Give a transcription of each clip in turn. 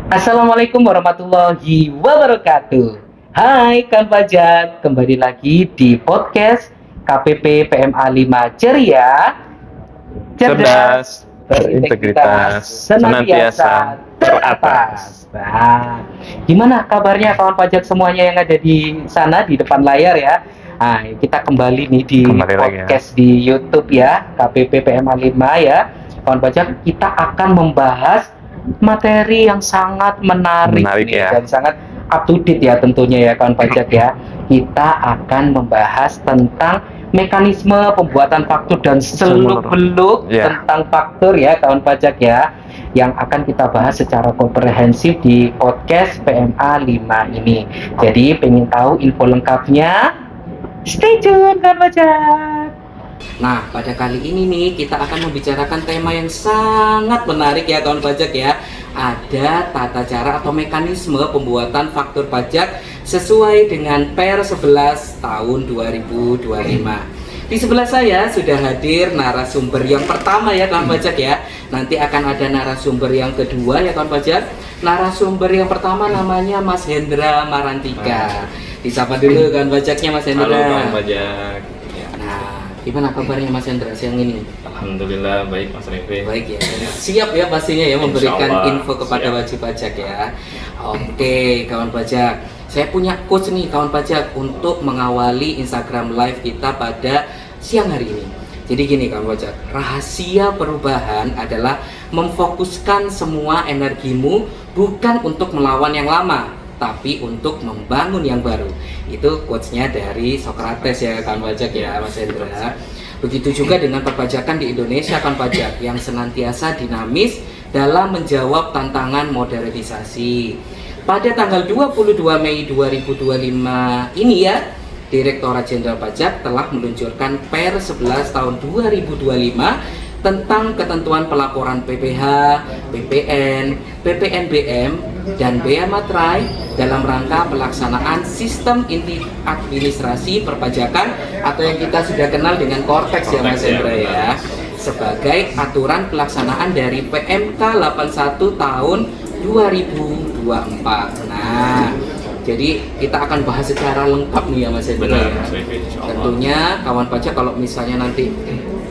Assalamualaikum warahmatullahi wabarakatuh. Hai kawan pajak, kembali lagi di podcast KPP PMA 5 Ceria, cerdas, berintegritas, senantiasa teratas. Nah, gimana kabarnya kawan pajak semuanya yang ada di sana di depan layar ya? Nah, kita kembali nih di Kembali lagi ya. podcast di YouTube ya, KPP PMA 5 ya. Kawan pajak, kita akan membahas materi yang sangat menarik nih, ya. dan sangat up to date ya tentunya ya kawan pajak ya. Kita akan membahas tentang mekanisme pembuatan faktur dan seluk-beluk Ya. tentang faktur ya kawan pajak ya, yang akan kita bahas secara komprehensif di podcast PMA 5 ini. Jadi pengen tahu info lengkapnya? Stay tune kawan pajak. Nah, pada kali ini nih kita akan membicarakan tema yang sangat menarik ya kawan pajak ya. Ada tata cara atau mekanisme pembuatan faktur pajak sesuai dengan Per 11 tahun 2025. Di sebelah saya sudah hadir narasumber yang pertama ya kawan pajak ya. Nanti akan ada narasumber yang kedua ya kawan pajak. Narasumber yang pertama namanya Mas Hendra Marantika. Disapa dulu kawan pajaknya Mas Hendra. Halo kawan pajak. Nah, gimana kabarnya Mas Hendra siang ini? Alhamdulillah baik Mas Revi. Baik ya. Siap ya pastinya ya memberikan Insyaallah, info kepada siap. wajib pajak ya. Oke, kawan pajak. Saya punya quotes nih kawan pajak untuk mengawali Instagram live kita pada siang hari ini. Jadi gini kawan pajak, rahasia perubahan adalah memfokuskan semua energimu bukan untuk melawan yang lama, tapi untuk membangun yang baru. Itu quotes-nya dari Socrates ya kawan pajak ya Mas Hendra. Begitu juga dengan perpajakan di Indonesia kawan pajak yang senantiasa dinamis dalam menjawab tantangan modernisasi. Pada tanggal 22 Mei 2025 ini ya, Direktorat Jenderal Pajak telah meluncurkan Per 11 tahun 2025 tentang ketentuan pelaporan PPh, PPN, PPNBM, dan Bea Materai dalam rangka pelaksanaan sistem inti administrasi perpajakan atau yang kita sudah kenal dengan Kortex ya Mas Hendra ya, sebagai aturan pelaksanaan dari PMK 81 tahun 2024. Nah, jadi kita akan bahas secara lengkap nih ya Mas Hendra Benar ya. Mas Revi, insyaallah. Tentunya kawan pajak kalau misalnya nanti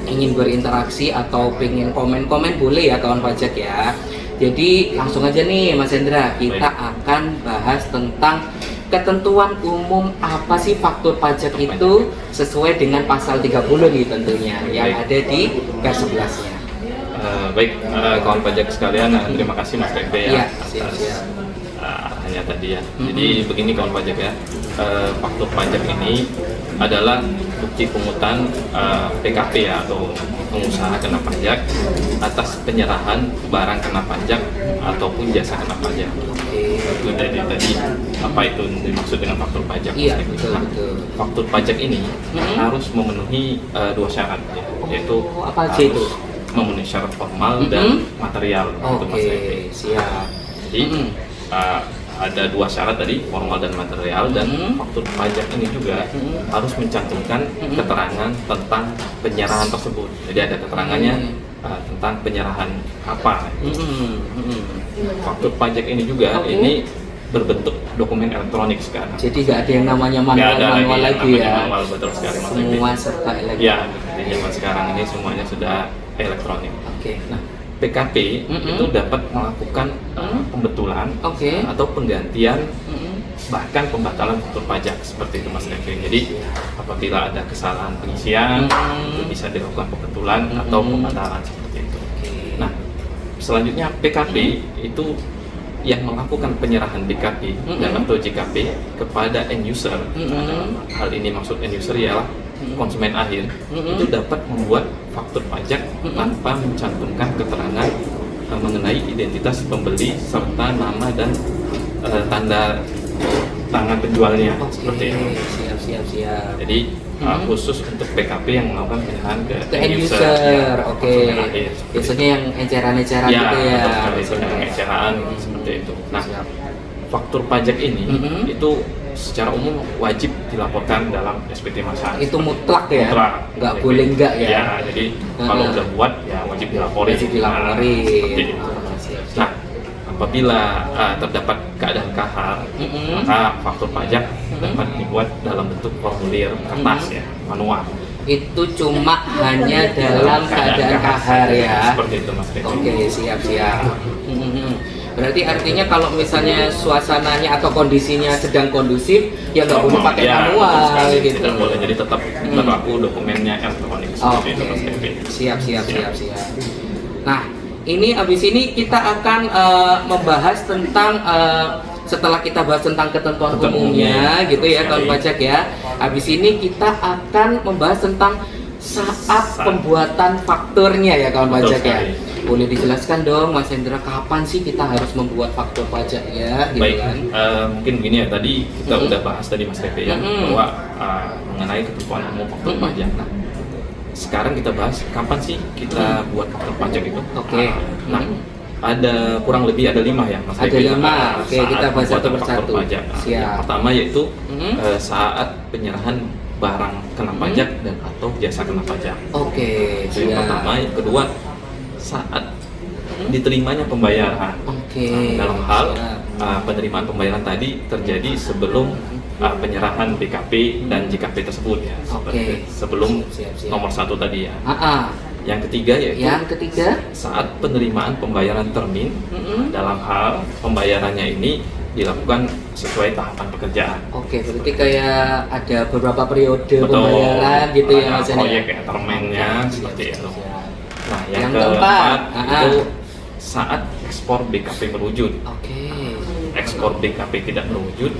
ingin berinteraksi atau pengen komen-komen boleh ya kawan pajak ya. Jadi langsung aja nih Mas Hendra, kita akan bahas tentang ketentuan umum apa sih faktur pajak itu sesuai dengan pasal 30 nih tentunya yang Baik. ada di Per 11-nya. Baik kawan pajak sekalian, terima kasih Mas Revi Iya, ya siap. atas arahannya tadi ya. Jadi begini kawan pajak ya, faktur pajak ini adalah bukti pungutan PKP ya atau pengusaha kena pajak atas penyerahan barang kena pajak ataupun jasa kena pajak. Itu dari tadi apa itu dimaksud dengan faktur pajak. Iya, Mas Revi. betul, Nah, betul. faktur pajak ini harus memenuhi dua syarat ya, yaitu apa aja harus itu? memenuhi syarat formal dan material untuk Mas Revi. Oke, siap. Jadi ada dua syarat tadi, formal dan material, dan faktur pajak ini juga harus mencantumkan keterangan tentang penyerahan tersebut. Jadi ada keterangannya tentang penyerahan apa. Faktur pajak ini juga ini berbentuk dokumen elektronik sekarang. Jadi nggak ada yang namanya Nggak ada manual yang lagi namanya ya. manual, betul sekali Mas Revi. Semua serba elektronik. Ya, di zaman sekarang ini semuanya sudah elektronik. Oke. Nah, PKP itu dapat melakukan pembetulan Oke. atau penggantian bahkan pembatalan faktur pajak seperti itu Mas Revi. Jadi apabila ada kesalahan pengisian itu bisa dilakukan pembetulan atau pembatalan seperti itu. Nah, selanjutnya PKP itu yang melakukan penyerahan BKP dan atau JKP kepada end user. Dalam hal ini maksud end user ialah konsumen akhir itu dapat membuat faktur pajak tanpa mencantumkan keterangan mengenai identitas pembeli serta nama dan tanda tangan penjualnya seperti itu. Siap. Jadi khusus untuk PKP yang melakukan penyerahan ke End ya, user, oke. konsumen akhir, seperti Biasanya yang eceran-eceran ya, gitu ya. betul sekali, itu yang eceran seperti itu. Nah, faktur pajak ini itu secara umum wajib dilaporkan dalam SPT Masyarakat. Itu mutlak ya? Mutlak. Nggak boleh nggak ya? Ya, jadi kalau udah buat ya wajib dilapori. Wajib dilapori. Nah, seperti itu. Siap. Nah, apabila terdapat keadaan kahar, maka faktur pajak dapat dibuat dalam bentuk formulir kertas ya, manual. Itu cuma hanya dalam keadaan kahar ya. Seperti itu Mas Revi. Oke, siap. Berarti artinya kalau misalnya suasananya atau kondisinya sedang kondusif, ya nggak boleh pakai manual gitu. Tidak boleh, jadi tetap berlaku dokumennya elektronik. Seperti itu Mas Revi. Siap. Nah, ini abis ini kita akan membahas tentang setelah kita bahas tentang ketentuan umumnya gitu ya kawan pajak ya. Habis ini kita akan membahas tentang saat pembuatan fakturnya ya kawan pajak ya. Boleh dijelaskan dong Mas Hendra, kapan sih kita harus membuat faktur pajaknya gitu. Baik, kan? Mungkin begini ya, tadi kita udah bahas tadi Mas Revi ya, bahwa mengenai ketentuan umum faktur pajak. Nah, sekarang kita bahas kapan sih kita buat faktur pajak itu. Oke. Nah, ada kurang lebih ada 5 ya Mas Ada Revi. 5. Oke, kita bahas satu Faktur persatu. pajak. Nah, Siap. yang pertama yaitu saat penyerahan barang kena pajak dan atau jasa kena pajak. Oke, Itu yang pertama. Yang kedua, saat diterimanya pembayaran. Oke. Dalam hal Siap. penerimaan pembayaran tadi terjadi sebelum penyerahan BKP dan JKP tersebut ya. Oke. Sebelum Siap. nomor 1 tadi ya. Ah. Yang ketiga yaitu Yang ketiga, saat penerimaan pembayaran termin, dalam hal pembayarannya ini dilakukan sesuai tahapan pekerjaan. oke, berarti kayak ada beberapa periode Betul. pembayaran gitu ya Ada Mas Hendra. proyek ya, termennya seperti itu. Nah, yang keempat, keempat itu saat ekspor BKP berwujud. Oke. Ekspor BKP tidak berwujud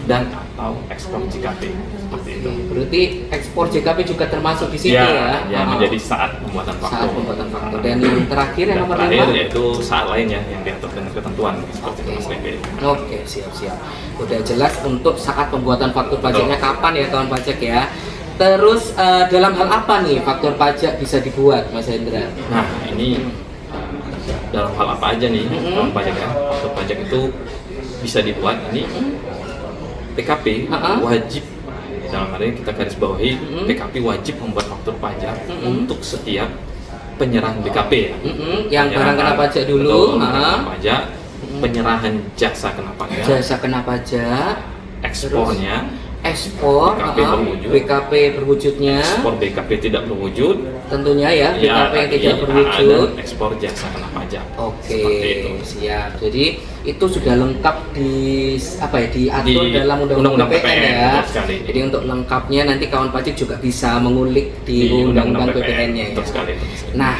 dan atau ekspor JKP seperti itu. Berarti ekspor JKP juga termasuk di situ ya? Ya, menjadi saat pembuatan faktur. Saat pembuatan faktur. Dan yang terakhir yang Dan nomor terakhir 5? yaitu saat lainnya yang diatur dengan ketentuan seperti itu Mas Revi. Oke, siap. Udah jelas untuk saat pembuatan faktur pajaknya kapan ya kawan pajak ya. Terus dalam hal apa nih faktur pajak bisa dibuat Mas Hendra? Nah, ini dalam hal apa aja nih kawan pajak ya? Faktur pajak itu bisa dibuat ini PKP wajib, dalam hal ini kita garis bawahi, PKP wajib membuat faktur pajak untuk setiap penyerahan BKP ya. Yang barang kena pajak dulu, betul, kena pajak, penyerahan jasa kena pajak, jasa kena pajak, ekspornya, ekspor, BKP berwujud. BKP berwujudnya, ekspor BKP tidak berwujud, tentunya ya BKP yang tidak berwujud. dan ekspor jasa kena pajak. Oke, Seperti itu. siap. Jadi itu sudah lengkap di diatur Di dalam Undang-Undang Undang-Undang PPN ya. betul sekali. Jadi untuk lengkapnya nanti kawan pajak juga bisa mengulik di Undang-Undang PPN-nya ya. Betul sekali. Nah,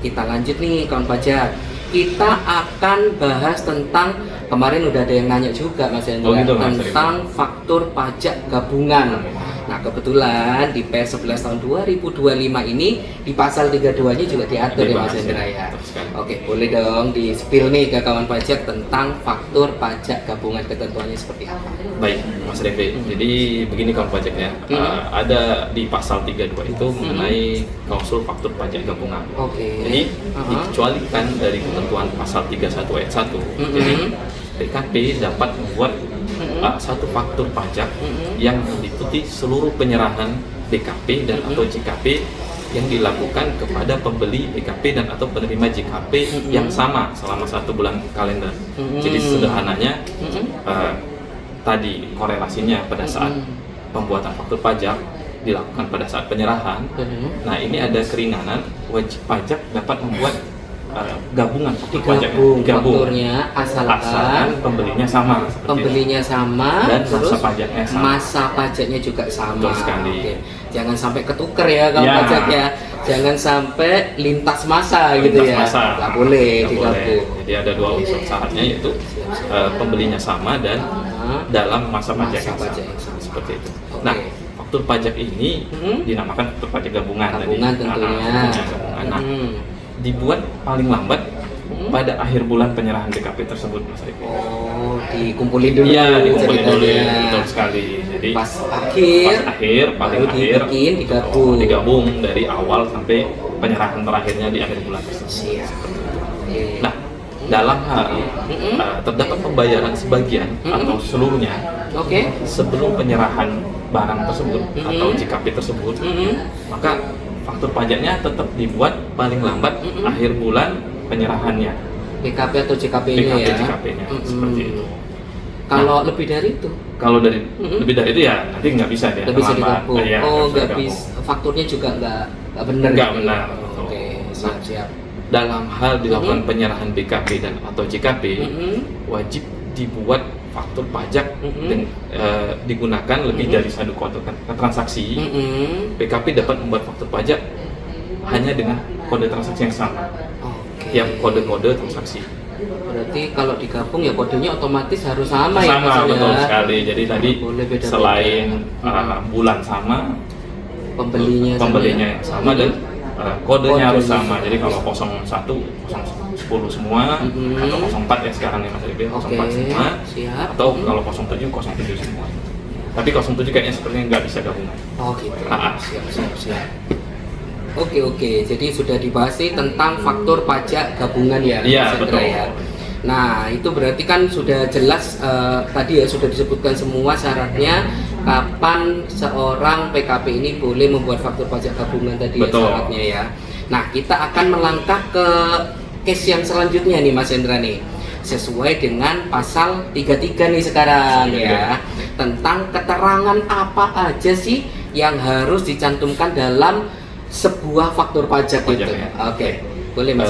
kita lanjut nih kawan pajak. Kita akan bahas tentang, kemarin udah ada yang nanya juga Mas Hendra, gitu, Mas. tentang faktur pajak gabungan. Nah, kebetulan di PS 11 tahun 2025 ini di pasal 32-nya juga diatur ya Mas Dibahas, Hendra ya. ya. Betul sekali. Oke, boleh dong di spill nih ke kawan pajak tentang faktur pajak gabungan, ketentuannya seperti apa. Baik, Mas Revi. Jadi begini kawan pajak ya. Ada di pasal 32 itu mengenai klausul faktur pajak gabungan. Oke. Jadi dikecualikan dari ketentuan pasal 31 ayat 1. Jadi PKP dapat membuat satu faktur pajak yang meliputi seluruh penyerahan BKP dan atau JKP yang dilakukan kepada pembeli BKP dan atau penerima JKP yang sama selama 1 bulan kalender. Jadi sederhananya tadi korelasinya pada saat pembuatan faktur pajak dilakukan pada saat penyerahan. Nah, ini ada keringanan, wajib pajak dapat membuat gabungan faktur pajak fakturnya asalkan pembelinya sama seperti pembelinya sama dan terus masa pajaknya sama. masa pajaknya juga sama. Betul sekali. Oke. Jangan sampai ketuker ya kalau Ya. pajak ya. Jangan sampai lintas masa gitu ya. Masa. Nggak boleh Nggak digabung. boleh. Jadi ada dua unsur syaratnya, yaitu pembelinya sama dan dalam masa pajak yang sama. Seperti itu. Oke. Nah, faktur pajak ini dinamakan faktur pajak gabungan tadi. Gabungan tentunya. Gabungan. Nah, dibuat paling lambat pada akhir bulan penyerahan BKP tersebut, Mas Riki. Oh, dikumpulin dulu. Iya, dikumpulin dulu. ceritanya. Betul sekali. Jadi Pas akhir paling baru akhir dibikin, digabung. digabung dari awal sampai penyerahan terakhirnya di akhir bulan tersebut. Siap. Oke. Nah, dalam hal terdapat pembayaran sebagian atau seluruhnya Oke. sebelum penyerahan barang tersebut atau JKP tersebut, maka faktur pajaknya tetap dibuat paling lambat akhir bulan penyerahannya. BKP atau JKP-nya ya. JKP-nya seperti itu. Kalau lebih dari itu? Kalau lebih dari itu ya nanti nggak bisa dia. Nggak bisa terlambat. digabung. Iya, Nggak bisa. Fakturnya juga nggak benar. Nggak gitu. benar. Oke, siap. Dalam hal dilakukan penyerahan BKP dan atau JKP, wajib dibuat faktur pajak dan digunakan lebih dari satu kode transaksi. BKP dapat membuat faktur pajak hanya dengan kode transaksi yang sama. Tiap kode-kode transaksi. Berarti kalau digabung ya kodenya otomatis harus sama, ya? Sama, betul sekali. Jadi tadi beda-beda. selain bulan sama, pembelinya yang sama dan kodenya harus sama. Jadi kalau 01, 10 semua, atau 04 ya sekarang ya Mas Ribin, 04 semua, atau kalau 07, 07 semua. Tapi 07 kayaknya sepertinya nggak bisa gabungan. Oh gitu. Siap. Oke. Jadi sudah dibahas tentang faktur pajak gabungan ya, Iya, Mas betul. ya. Nah, itu berarti kan sudah jelas tadi ya sudah disebutkan semua syaratnya kapan seorang PKP ini boleh membuat faktur pajak gabungan tadi ya syaratnya ya. Nah, kita akan melangkah ke case yang selanjutnya nih Mas Hendra nih. Sesuai dengan pasal 33 nih sekarang ya. Tentang keterangan apa aja sih yang harus dicantumkan dalam sebuah faktur pajak itu. Ya. Oke. Boleh Mas.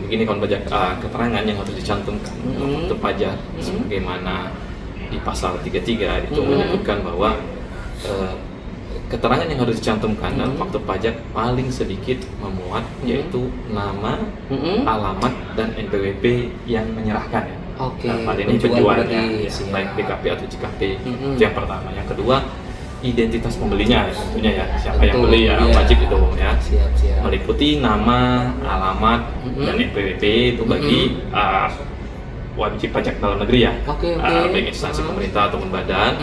Begini kawan pajak, keterangan yang harus dicantumkan dalam faktur pajak sebagaimana di pasal 33 itu menyebutkan bahwa keterangan yang harus dicantumkan dalam faktur pajak paling sedikit memuat yaitu nama, alamat dan NPWP yang menyerahkan ya. Pada ini penjualnya ya, baik BKP atau JKP. Itu yang pertama. Yang kedua, identitas pembelinya tentunya ya, siapa yang beli ya, wajib itu ya. Meliputi nama, alamat dan NPWP itu bagi wajib pajak dalam negeri ya. Baik instansi pemerintah ataupun badan.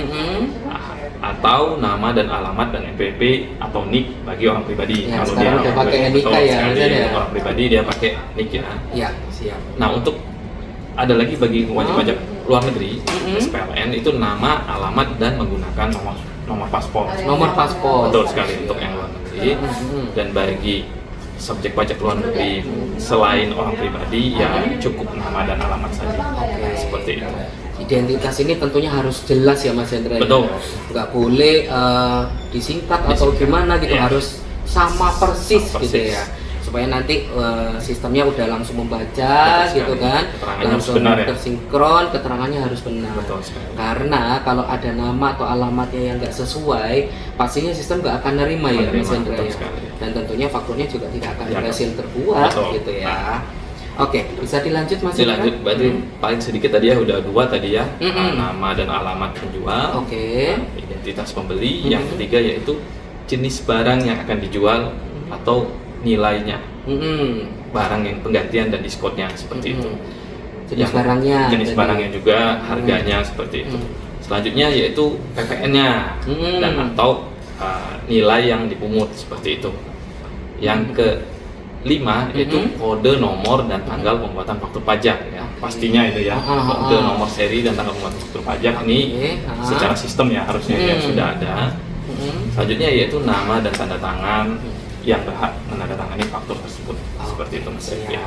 Atau nama dan alamat dan NPWP atau NIK bagi orang pribadi. Ya, kalau dia udah pakai NIK ya, orang pribadi dia pakai NIK ya. Iya, siap. Nah, untuk ada lagi bagi wajib pajak luar negeri, SPLN itu nama, alamat dan menggunakan nomor paspor. Nomor paspor. Betul sekali untuk yang luar negeri. Dan bagi subjek pajak luar negeri selain orang pribadi ya cukup nama dan alamat saja. Seperti itu. Identitas ini tentunya harus jelas ya Mas Hendra. Betul. Nggak boleh disingkat atau gimana gitu, harus sama persis gitu ya. Supaya nanti sistemnya udah langsung membaca gitu kan, langsung tersinkron, keterangannya harus benar. Karena kalau ada nama atau alamatnya yang nggak sesuai, pastinya sistem nggak akan nerima ya Mas Hendra ya. Dan tentunya fakturnya juga tidak akan berhasil terbuat gitu ya. Oke, bisa dilanjut Mas Hendra? Dilanjut, berarti paling sedikit tadi ya udah 2 tadi ya, nama dan alamat penjual, identitas pembeli, yang ketiga yaitu jenis barang yang akan dijual atau nilainya, barang yang penggantian dan diskonnya seperti itu. Jenis barangnya juga, harganya seperti itu. Selanjutnya yaitu PPN-nya dan atau nilai yang dipungut seperti itu. Yang kelima yaitu kode nomor dan tanggal pembuatan faktur pajak ya, pastinya itu ya, kode nomor seri dan tanggal pembuatan faktur pajak ini secara sistem ya harusnya ya sudah ada. Selanjutnya yaitu nama dan tanda tangan yang berhak menandatangani faktur tersebut. Seperti itu Mas ya.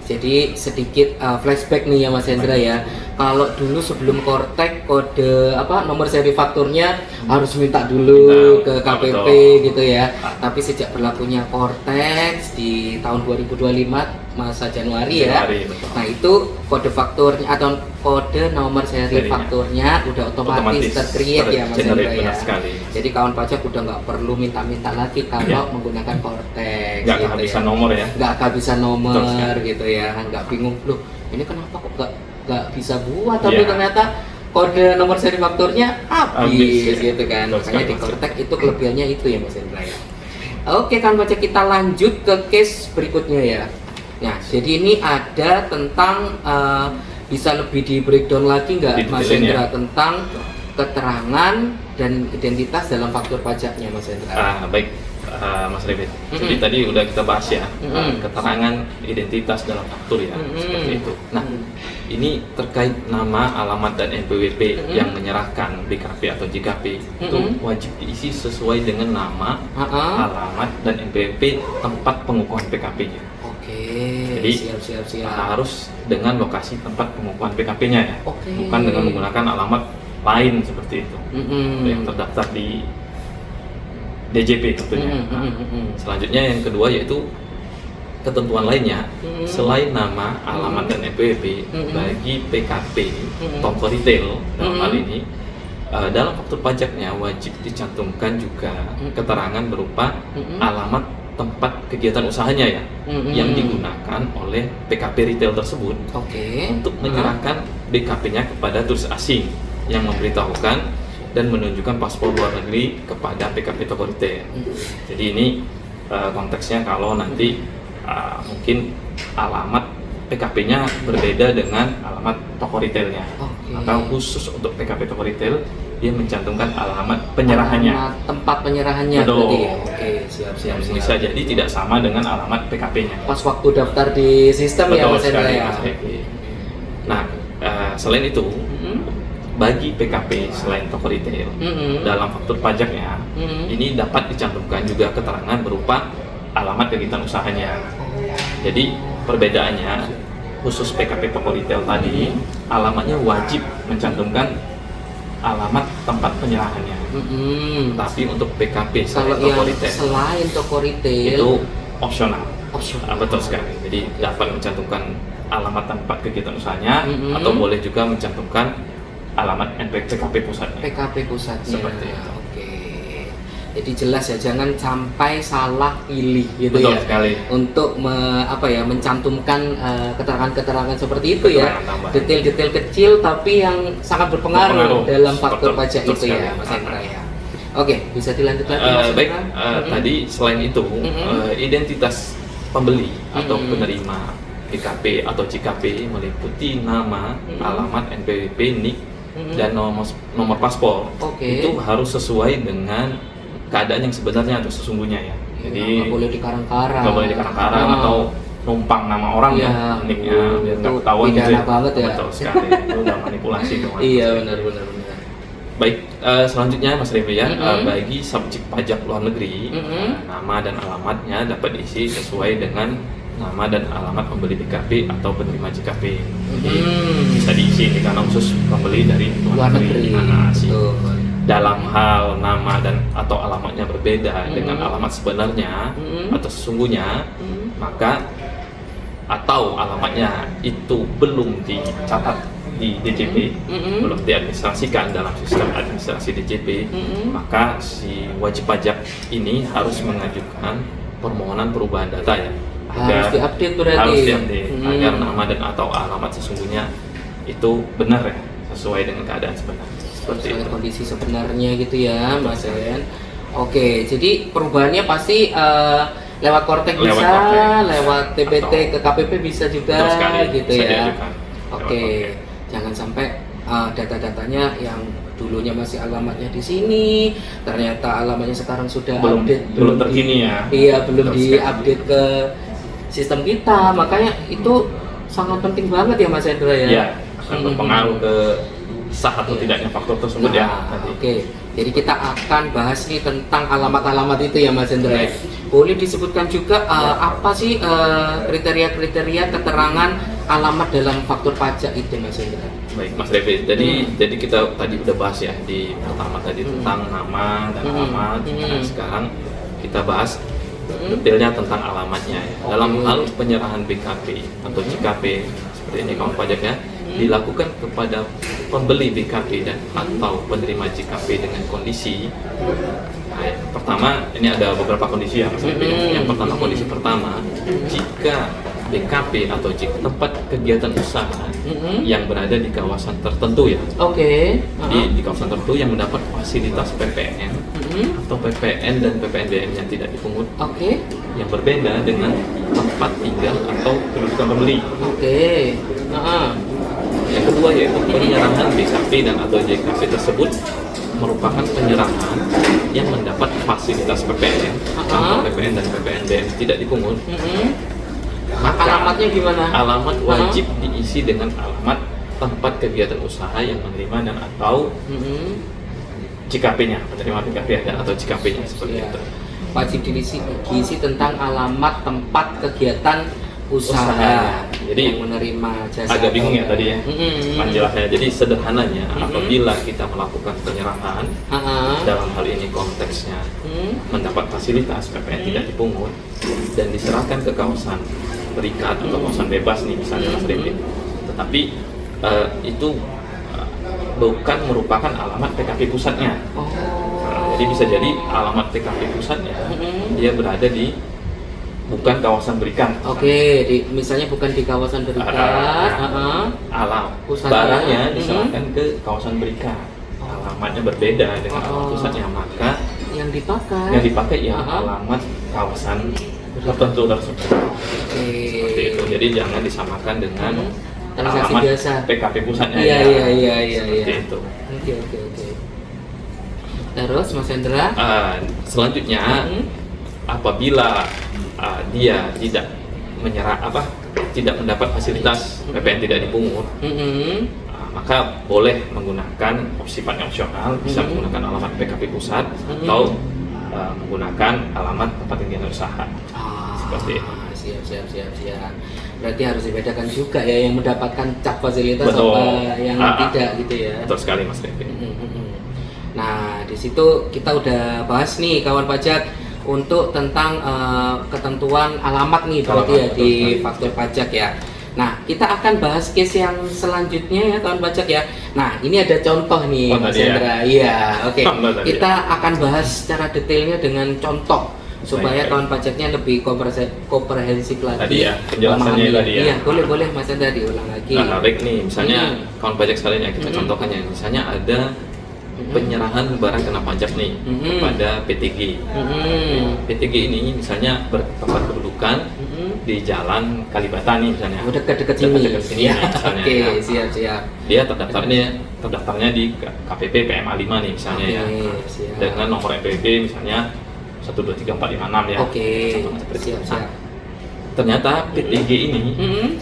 Jadi sedikit flashback nih ya Mas Hendra ya. Kalau dulu sebelum Kortek kode nomor seri fakturnya harus minta dulu ke KPP gitu ya. Tapi sejak berlakunya Kortek di tahun 2025 masa Januari ya. Nah, itu kode fakturnya atau kode nomor seri fakturnya udah otomatis tercreate ya Mas Hendra ya. Jadi kawan pajak udah nggak perlu minta-minta lagi kalau menggunakan Kortek. Nggak kehabisan nomor ya. Nggak kehabisan nomor gitu ya. Nggak bingung loh, ini kenapa kok nggak bisa buat tapi ternyata kode nomor seri fakturnya habis gitu kan. Makanya di Kortek itu kelebihannya itu ya Mas Hendra ya. Oke kan baca, kita lanjut ke case berikutnya ya. Nah, jadi ini ada tentang bisa lebih di breakdown lagi nggak Mas Hendra tentang keterangan dan identitas dalam faktur pajaknya Mas Hendra? Baik Mas Ribet. Jadi tadi udah kita bahas ya keterangan identitas dalam faktur ya, seperti itu. Nah, ini terkait nama, alamat dan NPWP yang menyerahkan BKP atau JKP itu wajib diisi sesuai dengan nama, alamat dan NPWP tempat pengukuhan PKP-nya. Jadi siap. harus dengan lokasi tempat pengukuhan PKP-nya ya, Oke. bukan dengan menggunakan alamat lain seperti itu yang Mm-mm. terdaftar di DJP tentunya. Nah, selanjutnya yang kedua yaitu ketentuan lainnya selain nama, alamat dan NPWP bagi PKP toko retail dalam hal ini dalam faktur pajaknya wajib dicantumkan juga keterangan berupa alamat tempat kegiatan usahanya ya yang digunakan oleh PKP retail tersebut Oke. untuk menyerahkan BKP-nya kepada turis asing yang memberitahukan dan menunjukkan paspor luar negeri kepada PKP toko retail. Jadi ini konteksnya kalau nanti mungkin alamat PKP-nya berbeda dengan alamat toko retailnya. Oke. Maka khusus untuk PKP toko retail dia mencantumkan alamat penyerahannya. Alamat tempat penyerahannya Betul. berarti ya. Oke, siap. Yang bisa jadi tidak sama dengan alamat PKP-nya. Pas waktu daftar di sistem ya Betul Mas Hendra sekali, ya. Mas Revi. Nah, selain itu bagi PKP selain toko retail dalam faktur pajaknya ini dapat dicantumkan juga keterangan berupa alamat kegiatan usahanya. Jadi perbedaannya khusus PKP toko retail tadi alamatnya wajib mencantumkan alamat tempat penyerahannya. Tapi untuk PKP Kalau selain toko yang retail selain toko retail itu opsional. opsional. Betul sekali. Jadi dapat mencantumkan alamat tempat kegiatan usahanya atau boleh juga mencantumkan alamat PKP pusatnya. PKP pusatnya. Seperti itu. Oke. Jadi jelas ya, jangan sampai salah pilih gitu Betul ya. sekali. Untuk mencantumkan keterangan-keterangan seperti itu ya. Keterangan tambahan. Detail-detail kecil tapi yang sangat berpengaruh dalam faktur Betul, pajak betul itu sekali. ya, Mas Hendra ya. Oke, bisa dilanjut lagi Mas Baik, Hendra? tadi selain itu identitas pembeli atau penerima PKP atau JKP meliputi nama, alamat, NPWP, NIK, dan nomor paspor. Oke. Itu harus sesuai dengan keadaan yang sebenarnya atau sesungguhnya ya. Jadi nggak boleh dikarang-karang. nggak boleh dikarang-karang atau numpang nama orang Iya, ya, NIK-nya biar nggak itu ketahuan gitu pidana banget ya. Betul sekali, itu udah manipulasi keuangan. Iya, benar. Baik, selanjutnya Mas Revi ya, bagi subjek pajak luar negeri, nama dan alamatnya dapat diisi sesuai dengan nama dan alamat pembeli PKP atau penerima JKP. Jadi bisa diisi ini karena khusus pembeli dari Luar negeri. Nah, Betul. dalam hal nama dan atau alamatnya berbeda dengan alamat sebenarnya atau sesungguhnya, maka atau alamatnya itu belum dicatat di DJP, belum diadministrasikan dalam sistem administrasi DJP, maka si wajib pajak ini harus mengajukan permohonan perubahan data ya. Harus diupdate berarti. Harus diupdate agar nama dan atau alamat sesungguhnya itu benar ya, sesuai dengan keadaan sebenarnya. Seperti Sesuai itu. kondisi sebenarnya gitu ya, Mas Hen. Oke, jadi perubahannya pasti lewat Kortek Lewat bisa, Kortek. lewat TPT Atau- ke KPP bisa juga Betul sekali, gitu bisa ya. diajukan lewat Oke, Kortek. jangan sampai data-datanya yang dulunya masih alamatnya di sini, ternyata alamatnya sekarang sudah update, belum terkini ya. Iya, belum Betul sekali. diupdate ke sistem kita. Makanya itu sangat penting banget ya Mas Hendra ya. Ya, akan berpengaruh ke sah atau tidaknya faktor tersebut ya. Nanti. Oke, jadi kita akan bahas nih tentang alamat-alamat itu ya Mas Hendra. Baik. Boleh disebutkan juga apa sih kriteria-kriteria keterangan alamat dalam faktur pajak itu Mas Hendra? Baik, Mas Revi. Jadi kita tadi udah bahas ya di pertama tadi tentang nama dan alamat. Nah, sekarang kita bahas detailnya tentang alamatnya ya. Dalam hal penyerahan BKP atau JKP seperti ini kawan pajaknya dilakukan kepada pembeli BKP dan atau penerima JKP dengan kondisi pertama, ini ada beberapa kondisi ya Mas Revi. Yang pertama, kondisi pertama, jika BKP atau tempat kegiatan usaha yang berada di kawasan tertentu ya. Oke. Jadi di kawasan tertentu yang mendapat fasilitas PPN atau PPN dan PPNBM yang tidak dipungut Oke. yang berbeda dengan tempat tinggal atau kedudukan pembeli. Oke. Yang kedua yaitu penyerahan BKP dan atau JKP tersebut merupakan penyerahan yang mendapat fasilitas PPN atau PPN dan PPNBM tidak dipungut. Maka Alamatnya gimana? alamat wajib diisi dengan alamat tempat kegiatan usaha yang menerima dan atau JKP-nya, penerima BKP dan atau JKP-nya seperti Ya. itu. Wajib diisi tentang alamat tempat kegiatan usaha Jadi yang menerima jasa. agak bingung ya tadi ya Mm-mm. penjelasannya. Jadi sederhananya Mm-mm. apabila kita melakukan penyerahan dalam hal ini konteksnya mendapat fasilitas PPN tidak dipungut dan diserahkan ke kawasan berikat atau kawasan bebas nih misalnya Mas Rifki, tetapi itu bukan merupakan alamat PKP pusatnya. Oh. Jadi bisa jadi alamat PKP pusatnya dia berada di bukan kawasan berikat. Oke, misalnya bukan di kawasan berikat, Alam Pusatnya. barangnya diserahkan ke kawasan berikat. Alamatnya berbeda dengan alamat pusatnya, maka yang dipakai. yang dipakai ya alamat kawasan tertentu tersebut. Oke. Seperti itu. Jadi jangan disamakan dengan Transaksi alamat biasa. PKP pusatnya. Iya, ya. iya. Seperti itu. Oke. Terus Mas Hendra? Selanjutnya apabila dia tidak tidak mendapat fasilitas PPN tidak dipungut, maka boleh menggunakan sifatnya opsional, bisa menggunakan alamat PKP pusat atau menggunakan alamat tempat kegiatan usaha. Seperti itu. Siap. Berarti harus dibedakan juga ya yang mendapatkan cap fasilitas Betul. apa yang tidak gitu ya. Betul sekali Mas Rifki. Nah, di situ kita udah bahas nih kawan pajak untuk tentang ketentuan alamat nih berarti ya di faktur pajak ya. Nah, kita akan bahas case yang selanjutnya ya kawan pajak ya. Nah, ini ada contoh nih Mas Hendra. Iya, oke. Kita akan bahas secara detailnya dengan contoh supaya kawan pajaknya lebih komprehensif lagi. Tadi ya penjelasannya tadi ya. Iya, boleh Mas Hendra diulang lagi. Nah, baik nih, misalnya kawan pajak sekalian ya kita contohkannya. Misalnya ada penyerahan barang kena pajak nih kepada PTG. PTG ini misalnya bertempat kedudukan di Jalan Kalibata nih misalnya. Dekat-dekat sini. Ya, misalnya. Oke, Nah, siap. Dia terdaftarnya di KPP PMA 5 nih misalnya ya. Siap. Dengan nomor NPWP misalnya 123456 ya. Oke, siap. Ternyata PTG ini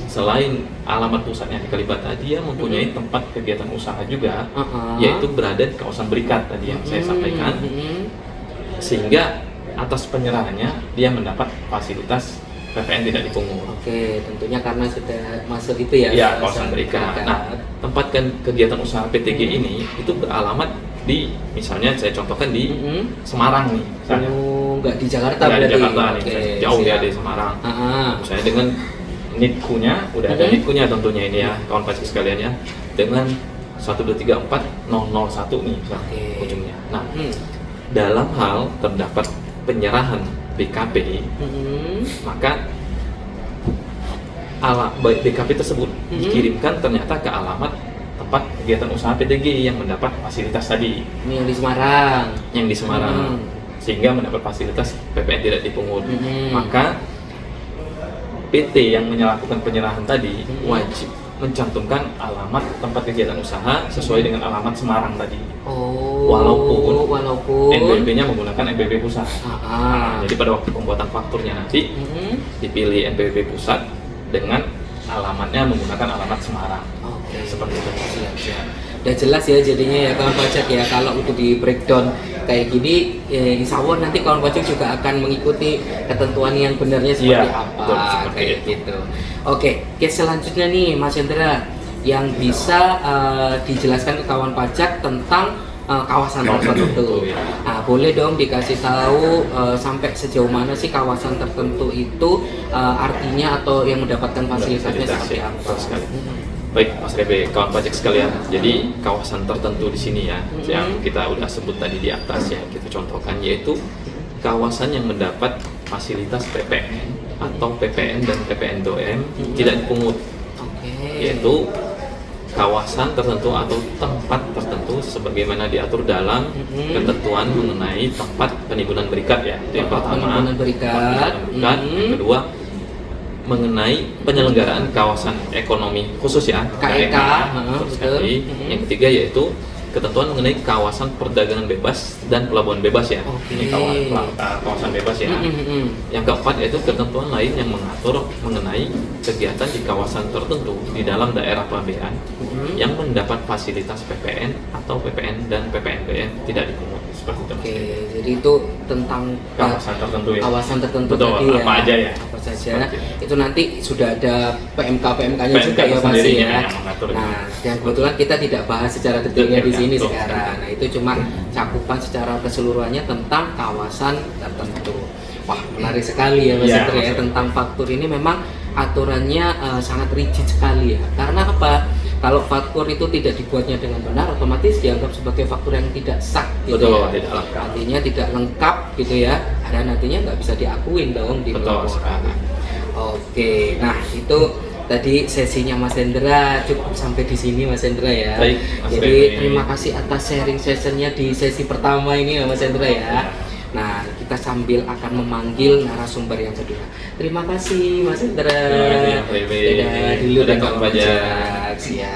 selain alamat pusatnya di Kalibata, dia mempunyai tempat kegiatan usaha juga, yaitu berada di kawasan berikat tadi yang saya sampaikan. Sehingga atas penyerahannya dia mendapat fasilitas PPN tidak dipungut. Oke, tentunya karena sudah masuk itu ya. Ya, kawasan berikat. Nah, tempat kegiatan usaha PTG ini itu beralamat di, misalnya saya contohkan di Semarang nih, misalnya. Nggak di Jakarta Nggak berarti. di Jakarta nih, Oke, jauh ya siap. di Semarang. Misalnya dengan NIK-nya, udah ada NIK-nya tentunya ini ya, kawan pajak sekalian ya, dengan 1234001 nih misalnya ujungnya. Nah, dalam hal terdapat penyerahan BKP, maka BKP tersebut dikirimkan ternyata ke alamat tempat kegiatan usaha PTG yang mendapat fasilitas tadi. Ini yang di Semarang. Yang di Semarang, sehingga mendapat fasilitas PPN tidak dipungut. Maka PT yang melakukan penyerahan tadi wajib mencantumkan alamat tempat kegiatan usaha sesuai dengan alamat Semarang tadi. Walaupun NPWP-nya menggunakan NPWP pusat. Jadi pada waktu pembuatan fakturnya nanti dipilih NPWP pusat dengan alamatnya menggunakan alamat Semarang. Seperti itu. Siap. Udah jelas ya jadinya ya kawan pajak ya, kalau udah di breakdown kayak gini insya Allah nanti kawan pajak juga akan mengikuti ketentuan yang benarnya seperti apa. Betul, seperti kayak itu. gitu. Oke, case selanjutnya nih Mas Hendra yang bisa dijelaskan ke kawan pajak tentang kawasan tertentu. Nah, boleh dong dikasih tahu sampai sejauh mana sih kawasan tertentu itu artinya atau yang mendapatkan fasilitasnya seperti apa? Baik, Mas Rebe, kawan pajak sekalian. Jadi kawasan tertentu di sini ya, yang kita udah sebut tadi di atas ya, kita contohkan yaitu kawasan yang mendapat fasilitas PPN atau PPN dan PPN DOM tidak dipungut. Yaitu kawasan tertentu atau tempat tertentu sebagaimana diatur dalam ketentuan mengenai tempat penimbunan berikat ya. Itu yang pertama. Penimbunan berikat. Yang kedua, mengenai penyelenggaraan kawasan ekonomi khusus ya, KEK. betul. Yang ketiga yaitu ketentuan mengenai kawasan perdagangan bebas dan pelabuhan bebas ya. Ini kawasan bebas ya. Yang keempat yaitu ketentuan lain yang mengatur mengenai kegiatan di kawasan tertentu di dalam daerah pelabuhan yang mendapat fasilitas PPN atau PPN dan PPNBM tidak dipungut. seperti itu. Mas. Oke, jadi itu tentang Kawasan tertentu ya. kawasan tertentu Betul, tadi ya. apa aja ya. Apa saja. Seperti Itu nanti sudah ada PMK-PMK-nya PMK juga ya pasti sendirinya ya. yang mengatur. Nah, yang kebetulan kita tidak bahas secara detailnya di sini Betul. sekarang. Nah, itu cuma cakupan secara keseluruhannya tentang kawasan tertentu. Wah, menarik sekali ya Mas Iya, Hendra ya, Mas. tentang faktur ini memang aturannya sangat rigid sekali ya. Karena apa? Kalau faktur itu tidak dibuatnya dengan benar, otomatis dianggap sebagai faktur yang tidak sah gitu. Betul, ya. tidak lengkap. Artinya tidak lengkap gitu ya, dan nantinya nggak bisa diakuin dong di Betul laporan. sekali. Oke, nah itu tadi sesinya Mas Hendra cukup sampai di sini Mas Hendra ya. Baik, Mas Jadi Reni. terima kasih atas sharing sessionnya di sesi pertama ini ya Mas Hendra ya. Nah, kita sambil akan memanggil narasumber yang kedua. Terima kasih Mas Hendra. Terima kasih, Mas Reni. Dadah dulu Dadah, kawan Kawan Pajak. pajak. Siap.